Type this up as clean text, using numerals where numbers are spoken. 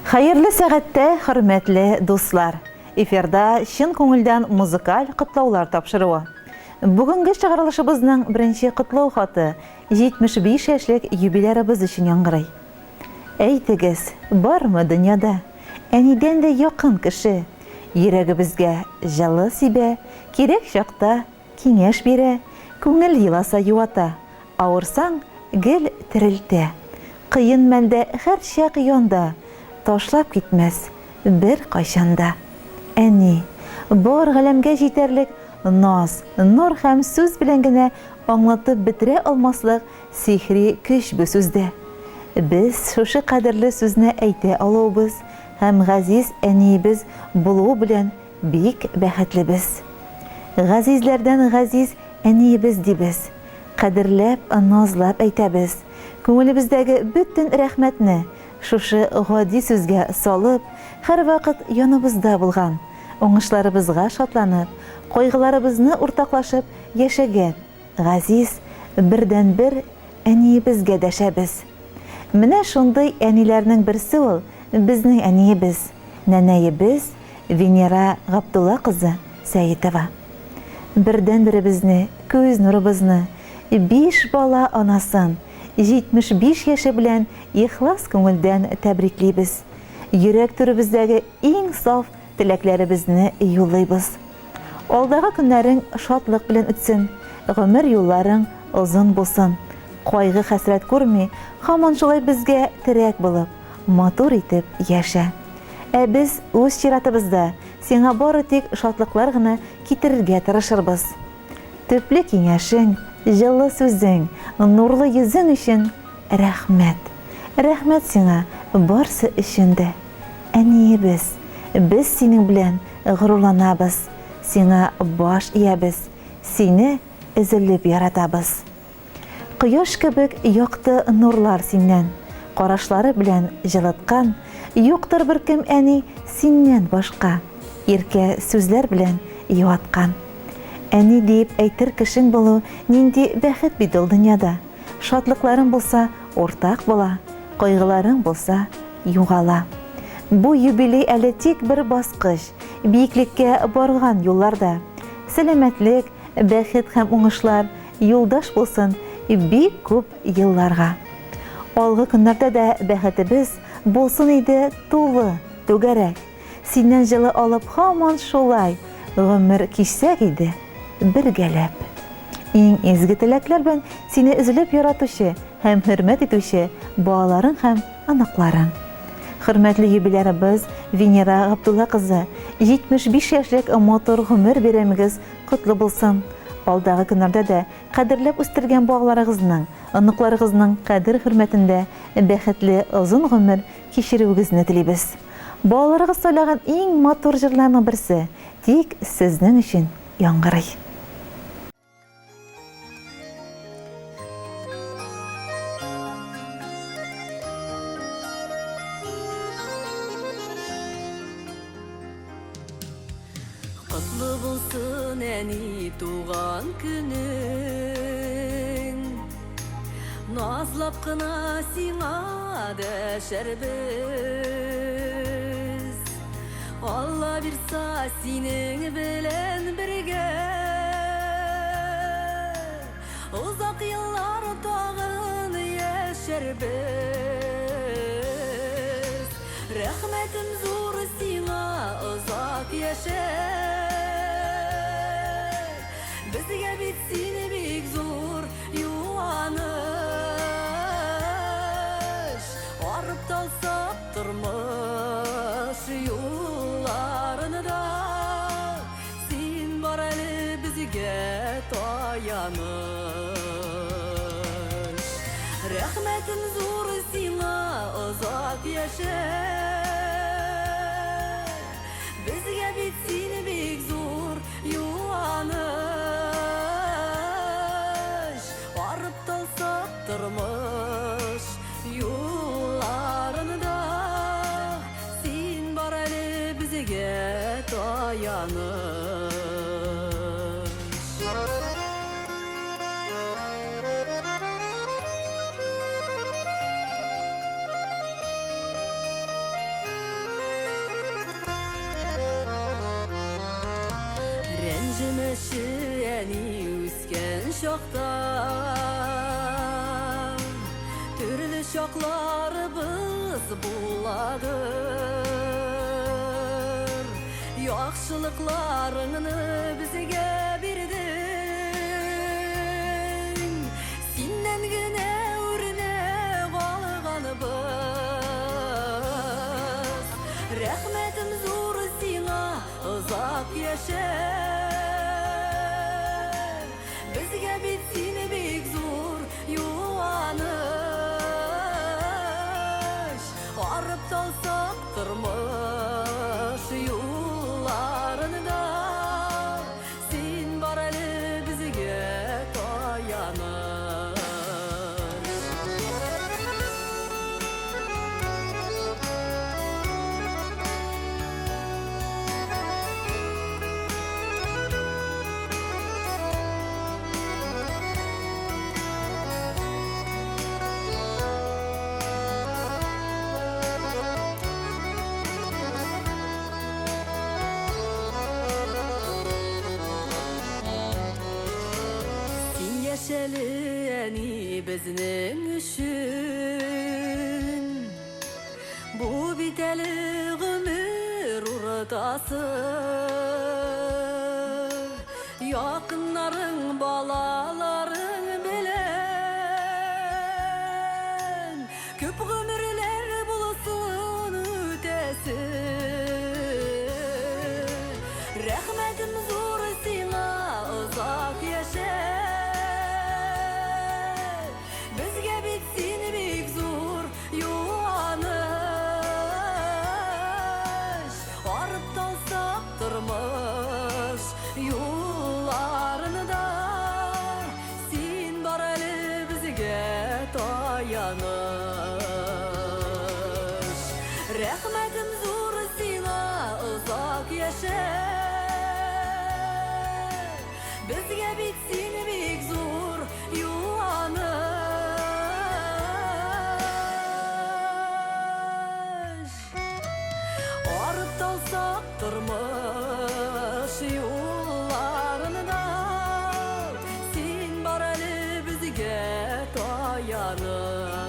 Хайырлы сәгатьтә, хөрмәтле дуслар. Эфирда чын күңелдән музыкаль котлаулар тапшыруы. Бүгенге чыгарылышыбызның беренче котлау хаты 75 яшьлек юбилярыбыз өчен яңгырый. Әйтегез, бармы дөньяда әнидән дә якын кеше? Йөрәгебезгә җылы сибә, кирәк чакта киңәш бирә, күңел еласа юата, авырсаң гел терелтә. Кыен мәлдә һәр чак янда, ташлап китмәс бер кайчанда. Әни, бар галәмгә җитәрлек наз, нур һәм сүз белән генә аңлатып бетерә алмаслык сихри көч бу сүздә. Без шушы кадерле сүзне әйтә алабыз һәм газиз әниебез булуы белән бик бәхетлебез. Газизләрдән газиз әниебез дибез. Кадерләп, назлап әйтәбез. Күңелебездәге бөтен рәхмәтне шушы гади сүзгә салып, һәр вакыт яныбызда булган, уңышларыбызга шатланып, кайгыларыбызны уртаклашып яшәгән газиз бердән-бер әниебезгә дәшәбез. Менә шундый әниләрнең берсе ул безнең әниебез, нәнәебез Венера Габдулла кызы Сәетова. Бердән-беребезне, күз нурыбызны, 5 бала анасын 75 яше белән ихлас күңелдән тәбриклибез. Йөрәк түребездәге иң саф теләкләребезне юллыйбыз. Алдагы көннәрең шатлык белән үтсен, гомер юлларың озын булсын. Кайгы хәсрәт күрми, һаман шулай безгә терәк булып, матур итеп яшә. Ә без үз чиратыбызда сиңа бары тик шатлыклар гына китерергә тырышырбыз. Төпле киңәшең, җылы сүзең, нурлы йөзең өчен рәхмәт. Рәхмәт сиңа барсы өчен дә. Әниебез, без синең белән горурланабыз. Сиңа баш иябез. Сине өзелеп яратабыз. Кояш кебек якты нурлар синнән, карашлары белән җылыткан, юктыр беркем әни синнән башка, иркә сүзләр белән юаткан. Әни дип әйтер кешең булу нинди бәхет бит ул дөньяда. Шатлыкларың булса ортак була, кайгыларың булса югала. Бу юбилей әле тик бер баскыч, биеклеккә барган юлларда. Сәламәтлек, бәхет һәм уңышлар юлдаш булсын бик күп елларга. Алгы көннәрдә дә бәхетебез булсын иде тулы, түгәрәк. Синнән җылы алып һаман шулай гомер кичсәк иде бергәләп. Иң изге теләкләр белән сине өзелеп яратучы һәм хөрмәт итүче балаларың һәм анакларың. Хөрмәтле юбилярыбыз Венера Габдулла кызы, 75 яшьлек матур гомер бәйрәмегез котлы булсын. Алдагы көннәрдә дә кадерләп үстергән балаларыгызның, аныкларыгызның кадер хөрмәтендә бәхетле озын гомер кичерүегезне телибез. Балаларыгыз сайлаган иң матур җырларның берсе тик сезнең өчен яңгырый. Котлы булсын әни туган көнең, назлап кына сиңа дәшәрбез. Алла бирса синең белән бергә, узак еллар тагын яшәрбез. Рәхмәтем зур сиңа озак яшә. Безгә бит син бик зур юаныш, арып талсак тормыш юлларында, син бар әле безгә таяныш. Рәхмәтем зур сиңа озак яшә. Безгә бит син бик зур юаныш, арып талсак тормыш юлларында, син бар әле безгә таяныш. şokta Türlü şoklarımız buladır Yaxşılıklarını bizge birdin Sinden güne urine qalğanыбыз Rəhmətim zor sina uzaq yaşa Bizge bitsin bek zor yuvanış Arıp talsak turmuş yollarında Sen bar eli bizge tayanış Yaşalıyani bizning üçün Bu biteli ömür uğratası Yakınların balaların bilen Köp ömürler bulsun ötesi Rəhmətim zor sina uzak yaşa Bitsin bek zor yuvanış Arıp dalsak turmuş yollarını da Sen bar eli bizge tayanış Rəhmətim zor sina uzak yaşa Bizge bitsin bek zor yuvanış Arıp dalsak turmuş yollarını da Sen bar eli bizge tayanış